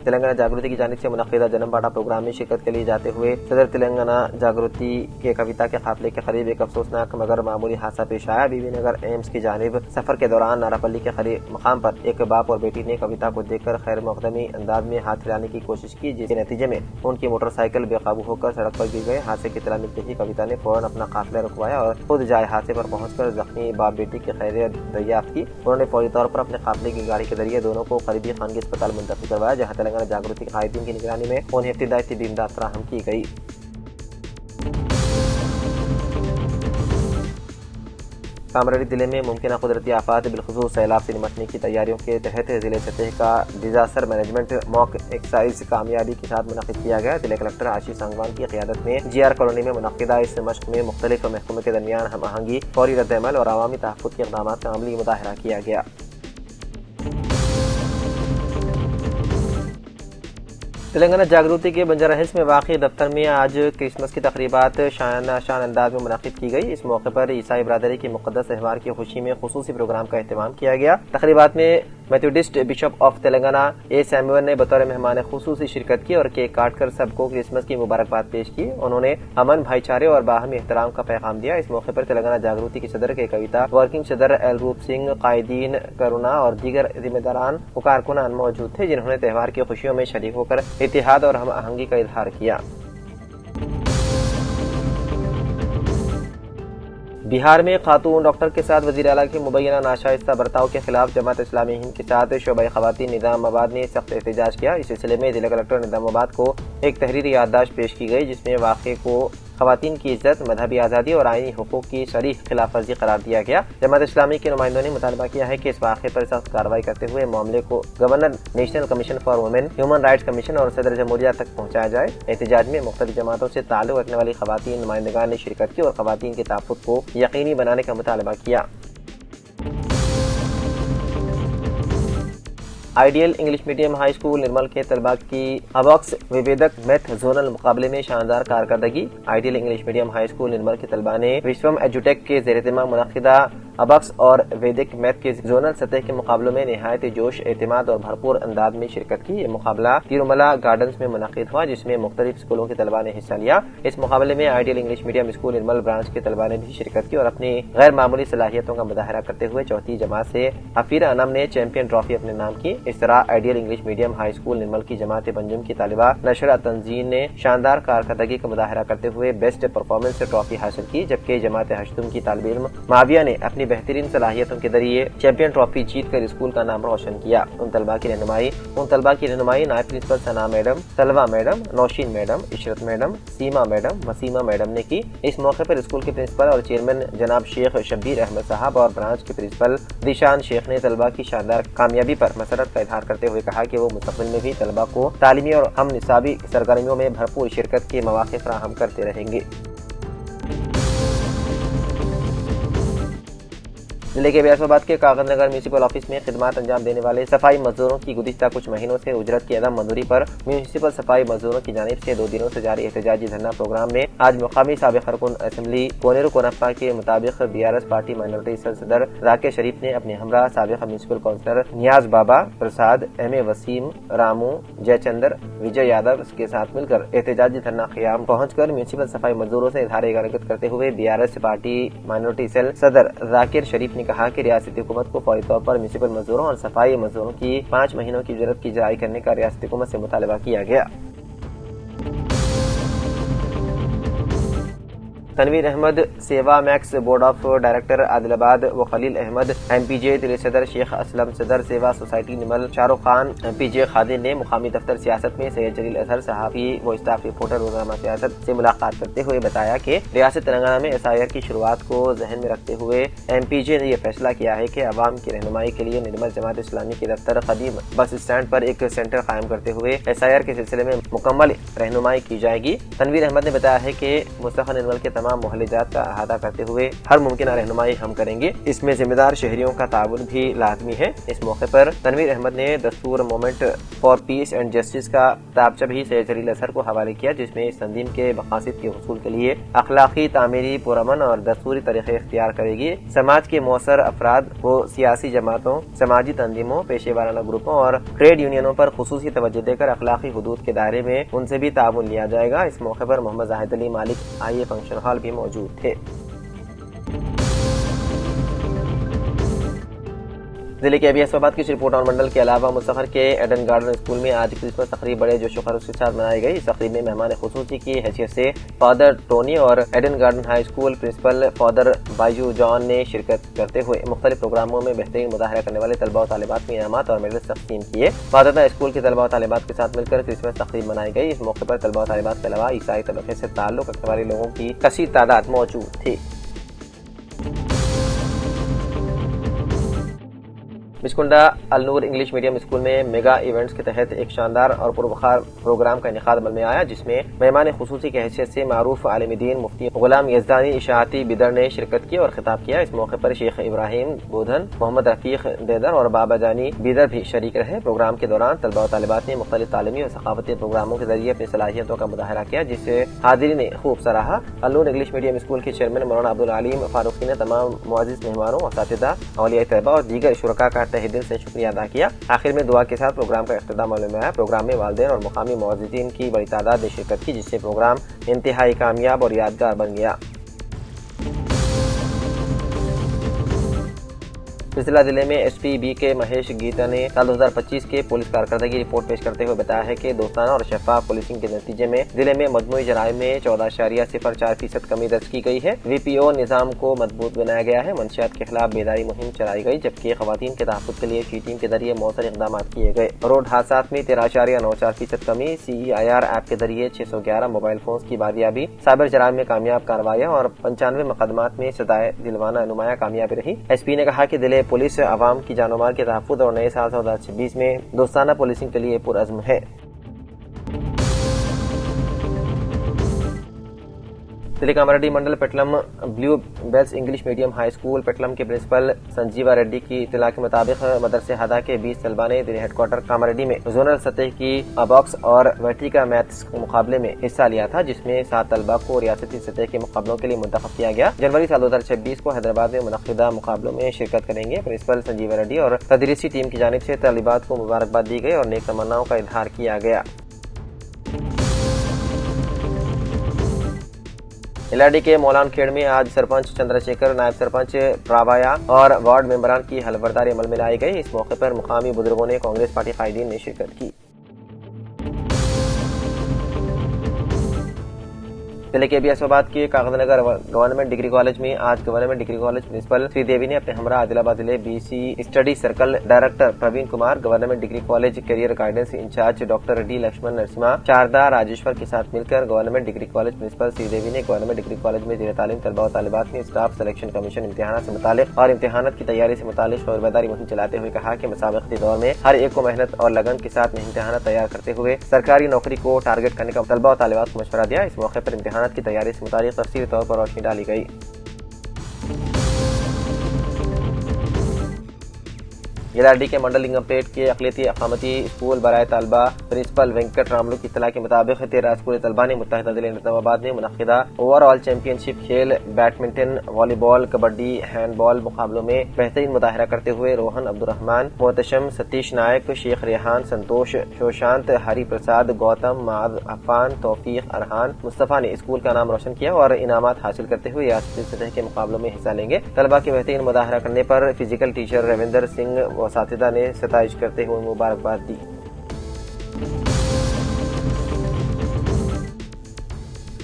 तेलंगाना जागृति की जानिब से मुनक्किदा जन्म बाड़ा प्रोग्राम में शिरकत के लिए जाते हुए सदर तेलंगाना जागृति के कविता के काफिले के करीब एक अफसोसनाक मगर मामूली हादसा पेश आया। बीबीनगर एम्स की जानिब सफर के दौरान नारापल्ली के करीब मकाम पर एक बाप और बेटी ने कविता को देखकर खैर मकदमी अंदाज में हाथ हिलाने की कोशिश की, जिसके नतीजे में उनकी मोटरसाइकिल बेकाबू होकर सड़क पर गिर गए। हादसे की इत्तला मिलते ही कविता ने फौरन अपना काफिला रुकवाया और खुद जाए हादसे पर पहुंचकर जख्मी बाप बेटी की खैरियत दरियाफ्त की। उन्होंने फौरी तौर पर अपने काफिले की गाड़ी के जरिए दोनों को करीबी खानगी अस्पताल मुंतकिल करवाया, जहाँ तेलंगाना जागृति के कायदीन की निगरानी में उन्हें इब्तिदाई तिब्बी इमदाद फराहम की गई। कामरेडी जिले में मुमकिन कुदरती आफात बिलखुसूस सैलाब से निपटने की तैयारियों के तहत जिले सतह का डिजास्टर मैनेजमेंट मॉक एक्सरसाइज कामयाबी के साथ मुनक्किद किया गया। जिले कलेक्टर आशीष सांगवान की क़ियादत में GR कॉलोनी में मुनक्किदा इस मश्क में मुख्तलिफ महकमों के दरमियान हम आहंगी, फौरी रद्द-ए-अमल और अवामी तहफ़्फ़ुज़ के इक़दामात का अमली मुज़ाहिरा किया गया। तेलंगाना जागृति के बंजारा हिल्स में वाक़ई दफ्तर में आज क्रिसमस की तकरीबात शान अंदाज में मुनक़्क़िद की गई। इस मौके पर ईसाई बरादरी के मुक़द्दस त्यौहार की खुशी में खुसूसी प्रोग्राम का अहतमाम किया गया। तकरीबात में Methodist bishop of Telangana A Samuel ने बतौर मेहमान खुसूसी शिरकत की और केक काट कर सबको क्रिसमस की मुबारकबाद पेश की। उन्होंने अमन, भाईचारे और बाहमी एहतराम का पैगाम दिया। इस मौके पर तेलंगाना जागृति की सदर के कविता वर्किंग सदर एल रूप सिंह, कायदीन, करुणा और दीगर जिम्मेदारान व कारकुनान मौजूद थे, जिन्होंने त्यौहार की खुशियों में शरीक होकर इत्तेहाद और हम आहंगी का इजहार किया। बिहार में खातून डॉक्टर के साथ वज़ीर आला के मुबैना नाशाइस्ता बर्ताव के खिलाफ जमात इस्लामी हिंद के साथ शोबा ख़वातीन निज़ामाबाद ने सख्त एहतजाज किया। इस सिलसिले में जिला कलेक्टर निज़ामाबाद को एक तहरीरी याददाश्त पेश की गई, जिसमें वाक़े को ख़वातीन की इज्जत, मजहबी आज़ादी और आईनी हुकूक की सरीह खिलाफ वर्जी करार दिया गया। जमात इस्लामी के नुमाइंदों ने मुतालबा किया है कि इस वाक़े पर सख्त कार्रवाई करते हुए मामले को governor, national commission for women, human rights commission और सदर जमहूरिया तक पहुँचाया जाए। एहतजाज में मुख्तलिफ जमातों से ताल्लुक़ रखने वाली ख़वातीन नुमाइंदगान ने शिरकत की और ख़वातीन के तहफ़्फ़ुज़ को यकीनी बनाने का मुतालबा किया। Ideal English medium high school Nirmal के तलबा की अबॉक्स विवेदक मैथ जोनल मुकाबले में शानदार कारकर्दगी। Ideal English medium high school Nirmal के तलबा ने विश्वम एजुटेक के ज़ेर-ए-इत्तिमाम मुनक्किदा अबॉक्स और वैदिक मैथ के जोनल सतह के मुकाबलों में निहायत जोश, एतमाद और भरपूर अंदाज में शिरकत की। ये मुकाबला तिरुमला गार्डन्स में मुनक्किद हुआ, जिसमें मुख्तलिफ स्कूलों के तलबा ने हिस्सा लिया। इस मुकाबले में आइडियल इंग्लिश मीडियम स्कूल निर्मल ब्रांच के तलबा ने भी शिरकत की और अपनी गैर मामूली सलाहियतों का मुजाहरा करते हुए चौथी जमात से हफीर अनम ने चैंपियन ट्रॉफी अपने नाम की। इस तरह ideal English medium high school Nirmal की जमात बंजुम की तालिबा नशरा तंजीन ने शानदार कारकर्दगी का मुजाहरा करते हुए बेस्ट परफॉर्मेंस ट्रॉफी हासिल की, जबकि जमात हश्तुम की तालिब इल्म माविया ने अपनी बेहतरीन सलाहियतों के जरिए चैंपियन ट्रॉफी जीत कर स्कूल का नाम रोशन किया। उन तलबा की रहनुमाई नायब principal Sana madam, Salwa madam, Naushin madam, Ishrat madam, Seema madam, Wasima madam ने की। इस मौके पर स्कूल के प्रिंसिपल और चेयरमैन जनाब शेख शब्बीर अहमद साहब और ब्रांच के प्रिंसिपल दिशान शेख ने तलबा की शानदार कामयाबी पर मसरत का इजहार करते हुए कहा कि वो मुस्तकबिल में भी तलबा को तालीमी और हम निसाबी सरगर्मियों में भरपूर शिरकत के मौके फराहम करते रहेंगे। जिले के बियासबाद के कागज नगर म्यूनिसिपल ऑफिस में खिदमत अंजाम देने वाले सफाई मजदूरों की गुज़िश्ता कुछ महीनों से उजरत की अदम मंजूरी पर म्यूनिसिपल सफाई मजदूरों की जानिब से 2 दिनों से जारी एहतजाजी धरना प्रोग्राम में आज मुकामी साबिक़ अरकान असेंबली कोनेरू कोनप्पा के मुताबिक BRS पार्टी माइनॉरिटी सेल सदर राकेश शरीफ ने अपने हमरा साबिक़ म्यूनिसिपल काउंसलर नियाज बाबा प्रसाद, MA वसीम, रामू, जयचंद्र, विजय यादव के साथ मिलकर एहतजाजी धरना क़याम पहुंचकर म्यूनिसिपल सफाई मजदूरों से इज़हार हरकत करते हुए BRS पार्टी माइनॉरिटी सेल सदर राकेश शरीफ ने कहा कि रियासती हुकूमत को फौरी तौर पर म्यूनिसिपल मजदूरों और सफाई मजदूरों की 5 महीनों की उजरत की जारी करने का रियासती हुकूमत से मुतालबा किया गया। तनवीर अहमद सेवा max board of director Adilabad व खलील अहमद MPJ दिल्ली सदर, शेख असलम सदर सेवा सोसाइटी निमल, शाहरुख खान MPJ खादिन ने मुकामी दफ्तर सियासत में सैयद जलील अजहर सहाफ़ी व स्टाफ रिपोर्टर रोज़नामा सियासत से मुलाकात करते हुए बताया कि रियासत तेलंगाना में SIR की शुरुआत को जहन में रखते हुए MPJ ने यह फैसला किया है कि अवाम की रहनुमाई के लिए निर्मल जमात इस्लामी के दफ्तर कदीम बस स्टैंड पर एक सेंटर कायम करते हुए SIR के सिलसिले में मुकम्मल रहनुमाई की जाएगी। तनवीर अहमद ने बताया है कि मुस्तक़बिल निर्मल के तमाम मोहल्ले जात का अहाता करते हुए हर मुमकिन रहनुमाई हम करेंगे। इसमें जिम्मेदार शहरियों का ताउन भी लाजमी है। इस मौके पर तनवीर अहमद ने दस्तूर movement for piece and justice का किताबचा भी सैयद जलील अजहर को हवाले किया, जिसमें इस तंजीम के मकासद के हुसूल के लिए अखलाकी, तामीरी, पुरअमन और दस्तूरी तरीके इख्तियार करेगी। समाज के मौसर अफराद व सियासी जमातों, समाजी तंजीमों, पेशे वाराना ग्रुपों और ट्रेड यूनियनों पर खुसूसी तवज्जो देकर अखलाकी हुदूद के दायरे में उनसे भी ताउन लिया जाएगा। इस मौके पर मोहम्मद जाहिद अली मालिक आईए फंक्शन हॉल भी मौजूद थे। जिले के अबियासाबाद की श्रीपुर टाउन मंडल के अलावा मुसहर के एडन गार्डन स्कूल में आज क्रिसमस तकरीब बड़े जोश व खरोश के साथ मनाई गई। इस तकरीब में मेहमान खुसूसी की हैसियत से फादर टोनी और Eden Garden high school principal father Baiju John ने शिरकत करते हुए मुख्तलिफ प्रोग्रामों में बेहतरीन मुजाहरा करने वाले तलबा और तालिबात में इनामात और मेडल्स तकसीम किए। बाकायदा स्कूल के तलबा और तालिबात के साथ मिलकर क्रिसमस तकरीब मनाई गई। इस मौके पर तलबा और तालिबात के अलावा ईसाई तबके से ताल्लुक रखने वाले लोगों की कसीर तादाद मौजूद थी। बिचकुंडा अलनूर इंग्लिश मीडियम स्कूल में मेगा इवेंट्स के तहत एक शानदार और पुरवखार प्रोग्राम का इनेकाद अमल में आया, जिसमें मेहमान खुसूसी की हैसियत से मारूफ आलिम दीन मुफ्ती गुलाम यज़दानी इशाअती बिदर ने शिरकत की और खिताब किया। इस मौके पर शेख इब्राहिम बोधन, मोहम्मद रफीक देदर और बाबा जानी बिदर भी शरीक रहे। प्रोग्राम के दौरान तलबा और तालिबात ने मुख्तलिफ तालीमी और सकाफती प्रोग्रामों के जरिए अपनी सलाहियतों का मुजाहरा किया, जिससे हाजिरीन ने खूब सराहा। अलनूर इंग्लिश मीडियम स्कूल के चेयरमैन मौलाना अब्दुल अलीम फारूकी ने तमाम मुअज़्ज़िज़ मेहमानों, असातिज़ा, औलिया तैयबा और दीगर शुरका का तहे दिल से शुक्रिया अदा किया। आखिर में दुआ के साथ प्रोग्राम का इख्तिताम अमल में आया। प्रोग्राम में वालिदैन और मुकामी मुअज़्ज़िज़ीन की बड़ी तादाद ने शिरकत की, जिससे प्रोग्राम इंतहाई कामयाब और यादगार बन गया। सिलसिला जिले में एसपी बी के महेश गीता ने साल 2025 के पुलिस कारकर्दगी रिपोर्ट पेश करते हुए बताया है कि दोस्ताना और शफाफ पुलिसिंग के नतीजे में जिले में मजमूई जराइम में 14.04% कमी दर्ज की गई है। वीपीओ निज़ाम को मजबूत बनाया गया है। मंशियात के खिलाफ बेदारी मुहिम चलाई गई, जबकि खवातीन के तहफ़्फ़ुज़ के लिए टीम के जरिए मौसर इक़दाम किए गए। रोड हादसा में 13.94% कमी, CEIR ऐप के जरिए 611 मोबाइल फोन की बाजियाबी, साइबर जराइम में कामयाब कार्रवाइयाँ और 95 मुकदमात में सदाए दिलवाना नुमाया कामयाबी रही। एसपी ने कहा कि जिले पुलिस अवाम की जानो माल के तहफ़्फ़ुज़ और नए साल 2026 में दोस्ताना पुलिसिंग के लिए पुरअज़्म है। जिले Kamareddy mandal Petlam blue bells English medium high school Petlam के प्रिंसिपल संजीवा रेड्डी की इत्तला के मुताबिक मदरसे हदा के 20 तलबा ने जिले हेडक्वार्टर कामारेड्डी में जोनल सतह की अबॉक्स और वर्टिका मैथ्स मुकाबले में हिस्सा लिया था, जिसमें 7 तलबा को रियासती सतह के मुकाबलों के लिए मुंतखब किया गया। जनवरी साल 2026 को हैदराबाद में मुनक्किदा मुकाबलों में शिरकत करेंगे। प्रिंसिपल संजीवा रेड्डी और तदरीसी टीम की जानिब से तालिबात को मुबारकबाद दी गई और नेक तमन्नाओं का इजहार किया गया। इलाडी के मौलान खेड़ में आज सरपंच चंद्रशेखर, नायब सरपंच प्रावाया और वार्ड मेंबरान की हलफबरदारी अमल में लाई गई। इस मौके पर मुकामी बुजुर्गों ने कांग्रेस पार्टी कायदीन ने शिरकत की। जिले के अबियासाबाद के कागजनगर गवर्नमेंट डिग्री कॉलेज में आज government degree college principal Sridevi ने अपने हमरा आदिलाबाद जिले BC study circle director Praveen Kumar, government degree college career guidance incharge doctor D Laxman Narasimha, Sharada Rajeshwar के साथ मिलकर government degree college principal Sridevi ने गवर्नमेंट डिग्री कॉलेज में ज़ेर तालीम तलबा और तालिबात में स्टाफ सिलेक्शन कमीशन इम्तिहान से मुतालिक और इम्तिहानात की तैयारी से मुतालिक खबरदारी मुहिम चलाते हुए कहा कि मुसाबकती दौर में हर एक को मेहनत और लगन के साथ इम्तिहानात तैयार करते हुए सरकारी नौकरी को टारगेट करने का तलबा और तालिबात को मशवरा दिया। इस मौके पर इम्तिहानात की तैयारी से मुतालिक तफसीली तौर पर रोशनी डाली गई। गिलाडी के मंडल लिंगमपेट के अक़लियती अक़ामती स्कूल बराए तलबा प्रिंसिपल वेंकट रामलू की इत्तला के मुताबिक 13 स्कूली तलबा ने मुत्तहिदा जिले निज़ामाबाद में मुनक़्क़िदा ओवरऑल चैंपियनशिप खेल, बैडमिंटन, वॉलीबॉल, कबड्डी, हैंडबॉल मुकाबलों में बेहतरीन मुजाहरा करते हुए रोहन अब्दुर्रहमान, मोहतशम, सतीश नायक, शेख रेहान, संतोष, शोशांत, हरि प्रसाद, गौतम, माद, अफान, तौफीक, अरहान, मुस्तफ़ा ने स्कूल का नाम रोशन किया और इनामात हासिल करते हुए रियासती सतह के मुकाबलों में हिस्सा लेंगे। तलबा के बेहतरीन मुजाहरा करने पर फिजिकल टीचर रविंदर सिंह व साथिदा ने सताइश करते हुए मुबारकबाद दी।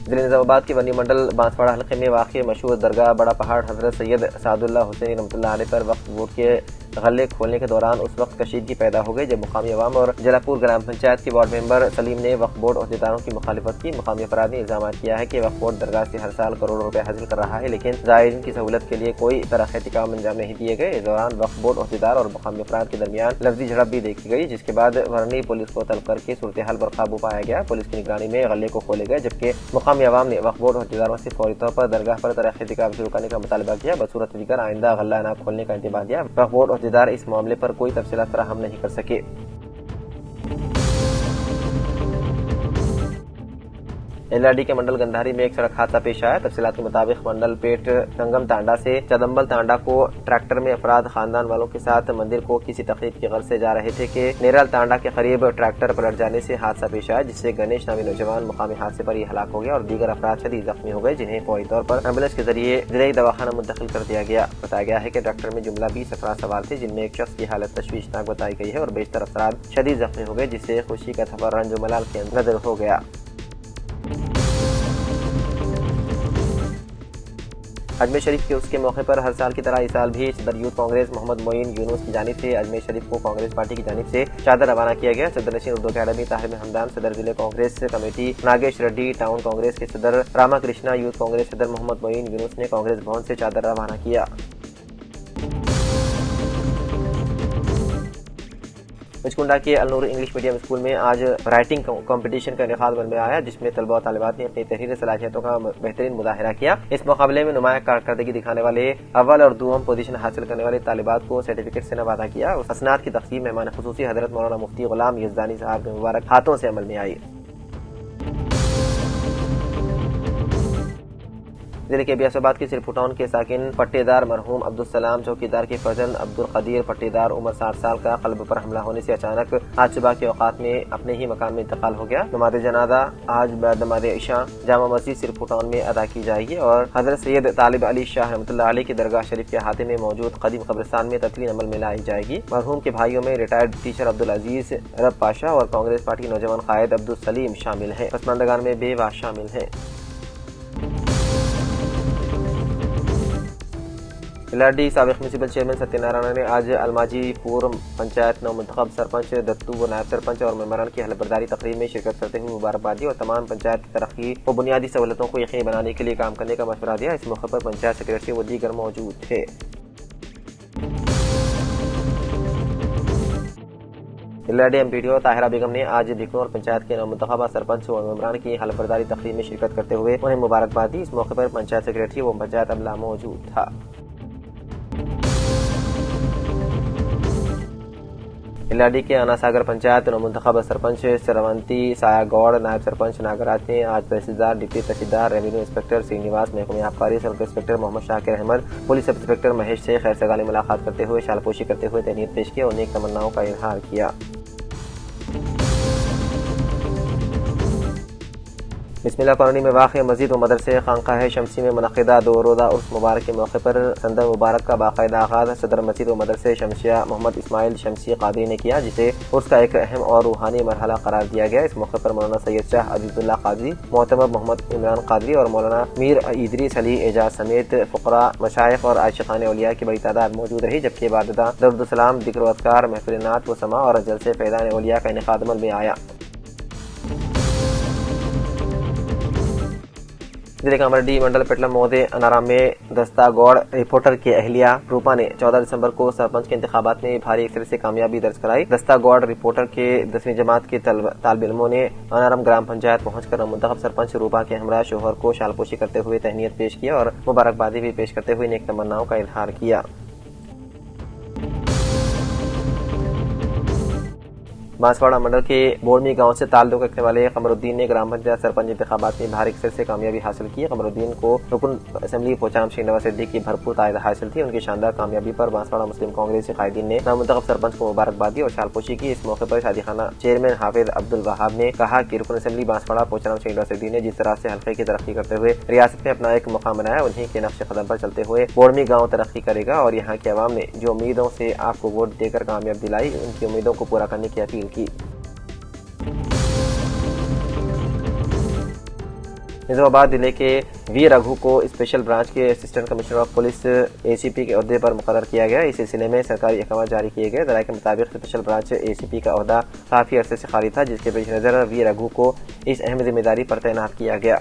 जिले निज़ामाबाद के वनी मंडल बांसवाड़ा हल्के में वाक़ मशहूर दरगाह बड़ा पहाड़ हज़रत सैयद सादुल्लाह हुसैनी रहमतुल्लाह अलैह पर वक्फ बोर्ड के غلے کھولنے کے دوران اس وقت کشیدگی پیدا ہو گئی جب مقامی عوام اور جلاپور گرام پنچایت کے وارڈ ممبر سلیم نے وقف بورڈ عہدیداروں کی مخالفت کی۔ مقامی افراد نے الزامات کیا ہے کہ وقف بورڈ درگاہ سے ہر سال کروڑوں روپے حاصل کر رہا ہے، لیکن زائرین کی سہولت کے لیے کوئی ترقیاتی کام انجام نہیں دیے گئے۔ اس دوران وقف بورڈ عہدیدار اور مقامی افراد کے درمیان لفظی جھڑپ بھی دیکھی گئی، جس کے بعد ورنی پولیس کو طلب کر کے صورتحال پر قابو پایا گیا۔ پولیس کی نگرانی میں غلے کو کھولے گئے، جبکہ مقامی عوام نے وقف بورڈ عہدیداروں سے فوری طور پر درگاہ پر ترقیاتی کام شروع کرنے کا مطالبہ کیا۔ بصورت دیگر آئندہ غلہ نہ کھولنے کا انتباہ دیا۔ وقف بورڈ عہدیدار اس معاملے پر کوئی تفصیلات فراہم نہیں کر سکے۔ ایل آر ڈی کے منڈل گندھاری میں ایک سڑک حادثہ پیش آیا۔ تفصیلات کے مطابق منڈل پیٹ سنگم تانڈا سے چدمبل تانڈا کو ٹریکٹر میں افراد خاندان والوں کے ساتھ مندر کو کسی تقریب کی غرض سے جا رہے تھے کہ نیرال تانڈا کے قریب ٹریکٹر پلٹ جانے سے حادثہ پیش آیا، جس سے گنیش نامی نوجوان مقامی حادثے پر ہی ہلاک ہو گیا اور دیگر افراد شدید زخمی ہو گئے، جنہیں فوری طور پر ایمبولینس کے ذریعے ضلعی دواخانہ منتقل کر دیا گیا۔ بتایا گیا ہے کہ ٹریکٹر میں جملہ 20 افراد سوار تھے، جن میں ایک شخص کی حالت تشویشناک بتائی گئی ہے اور بیشتر افراد شدید زخمی ہو گئے، جس سے خوشی کا تھپر رنج و ملال کے اندر ہو گیا۔ اجمیر شریف کے اس کے موقع پر ہر سال کی طرح اس سال بھی صدر یوتھ کانگریس محمد معین یونس کی جانب سے اجمیر شریف کو کانگریس پارٹی کی جانب سے چادر روانہ کیا گیا۔ صدر نشین اردو اکیڈمی طاہر ہمدان، صدر ضلع Congress committee Nagesh ready, town Congress کے صدر راما کرشنا، یوتھ کانگریس صدر محمد معین یونس نے کانگریس بھون سے چادر روانہ کیا۔ پنچکونڈا کے النور انگلش میڈیم اسکول میں آج رائٹنگ کمپٹیشن کا انعقاد میں آیا، جس میں طلباء و طالبات نے اپنی تحریری صلاحیتوں کا بہترین مظاہرہ کیا۔ اس مقابلے میں نمایاں کارکردگی دکھانے والے اول اور دوم پوزیشن حاصل کرنے والے طالبات کو سرٹیفکیٹ سے نوازا کیا۔ اسناد کی تقسیم مہمان خصوصی حضرت مولانا مفتی غلام یزدانی صاحب کے مبارک ہاتھوں سے عمل میں آئی۔ ضلع کے بیاسوباد کے صرف ٹاؤن کے ساکن پٹے دار مرحوم عبدالسلام چوکیدار کے فرزند عبدالقدیر پٹے دار عمر 60 سال کا قلب پر حملہ ہونے سے اچانک آج صبح کے اوقات میں اپنے ہی مکان میں انتقال ہو گیا۔ نماز جنازہ آج بعد نماز عشاء جامع مسجد صرف ٹاؤن میں ادا کی جائے گی اور حضرت سید طالب علی شاہ رحمۃ اللہ علیہ کی درگاہ شریف کے احاطے میں موجود قدیم قبرستان میں تدفین عمل میں لائی جائے گی۔ مرحوم کے بھائیوں میں ریٹائرڈ ٹیچر عبدالعزیز رب پاشا اور کانگریس پارٹی نوجوان قائد عبدالسلیم شامل ہیں۔ پسماندگان میں بیوہ شامل ہیں۔ ایل آر ڈی سابق میونسپل چیئرمین ستیہ نارائن نے آج الماجی پور پنچایت نو منتخب سرپنچ دتو و نائب سرپنچ اور ممبران کی حلف برداری تقریب میں شرکت کرتے ہوئے مبارکباد دی اور تمام پنچایت کی ترقی و بنیادی سہولتوں کو یقینی بنانے کے لیے کام کرنے کا مشورہ دیا۔ اس موقع پر پنچایت سیکریٹری و دیگر موجود تھے۔ L R D M P D O Tahira Begum نے آج بھکنور پنچایت کے نومنتخبہ سرپنچ و ممبران کی حلف برداری تقریب میں شرکت کرتے ہوئے انہیں مبارکباد دی۔ اس موقع پر پنچایت سیکریٹری و پنچایت عملہ موجود تھا۔ ایل آر ڈی کے آنا ساگر پنچایت نومنتخب سرپنچ سرونتی سایہ گوڑ، نائب سرپنچ ناگراج نے آج tehsildar, deputy tehsildar, revenue inspector Srinivas, محکمہ آبکاری sub inspector Mohammed Shakir Ahmed, police sub inspector Mahesh سے خیر سگالی ملاقات کرتے ہوئے شال پوشی کرتے ہوئے تہنیت پیش کی اور نیک تمناؤں کا اظہار کیا۔ بسم اللہ کالونی میں واقع مسجد و مدرسے خانقاہ شمسی میں منعقدہ 2 روزہ عرس مبارک کے موقع پر سندر مبارک کا باقاعدہ آغاز صدر مسجد و مدرسے شمسیہ محمد اسماعیل شمسی قادری نے کیا، جسے عرس کا ایک اہم اور روحانی مرحلہ قرار دیا گیا۔ اس موقع پر مولانا سید شاہ عزیز اللہ قادری، معتمد محمد عمران قادری اور مولانا میر ادریس علی اعجاز سمیت فقراء، مشائخ اور عاشقان اولیاء کی بڑی تعداد موجود رہی، جبکہ بعدازاں درود السلام، ذکر و اذکار، محفل نعت و سماع اور جلسے فیضان اولیاء کا انعقاد عمل میں آیا۔ ضلع کامرڈی منڈل پیٹلم مہودے انارام میں دستہ گوڑ رپورٹر کی اہلیہ روپا نے 14 دسمبر کو سرپنچ کے انتخابات میں بھاری اکثریت سے کامیابی درج کرائی۔ دستہ گوڑ رپورٹر کے 10ویں جماعت کے طالب علموں نے انارام گرام پنچایت پہنچ کر منتخب سرپنچ روپا کے ہمراہ شوہر کو شال پوشی کرتے ہوئے تہنیت پیش کی اور مبارکبادی بھی پیش کرتے ہوئے نیک تمناؤں کا اظہار کیا۔ بانسواڑہ منڈل کے بورمی گاؤں سے تعلق رکھنے والے قمر الدین نے گرام پنچایت سرپنچ انتخابات میں بھاری اکثریت سے کامیابی حاصل کی۔ قمر الدین کو رکن اسمبلی پوچام شرینواس ریڈی کی بھرپور تائید حاصل تھی۔ ان کی شاندار کامیابی پر بانسواڑہ مسلم کانگریس کے قائدین نے نامنتخب سرپنچ کو مبارکباد دی اور شال پوشی کی۔ اس موقع پر شادی خانہ چیئرمین حافظ عبدالوہاب نے کہا کہ رکن اسمبلی بانسواڑہ پوچام شرینواس ریڈی نے جس طرح سے حلقے کی ترقی کرتے ہوئے ریاست میں اپنا ایک مقام بنایا، انہیں کے نقش قدم پر چلتے ہوئے بورمی گاؤں ترقی کرے گا اور یہاں کے عوام نے جو امیدوں سے آپ کو ووٹ دے کر کامیاب دلائی، ان کی امیدوں کو پورا کرنے کی اپیل کی۔ نظام آباد ضلع کے وی رگھو کو اسپیشل برانچ کے assistant commissioner of police ACP کے عہدے پر مقرر کیا گیا۔ اس سلسلے میں سرکاری احکامات جاری کیے گئے۔ ذرائع کے مطابق اسپیشل برانچ ACP کا عہدہ کافی عرصے سے خالی تھا، جس کے پیش نظر وی رگھو کو اس اہم ذمہ داری پر تعینات کیا گیا۔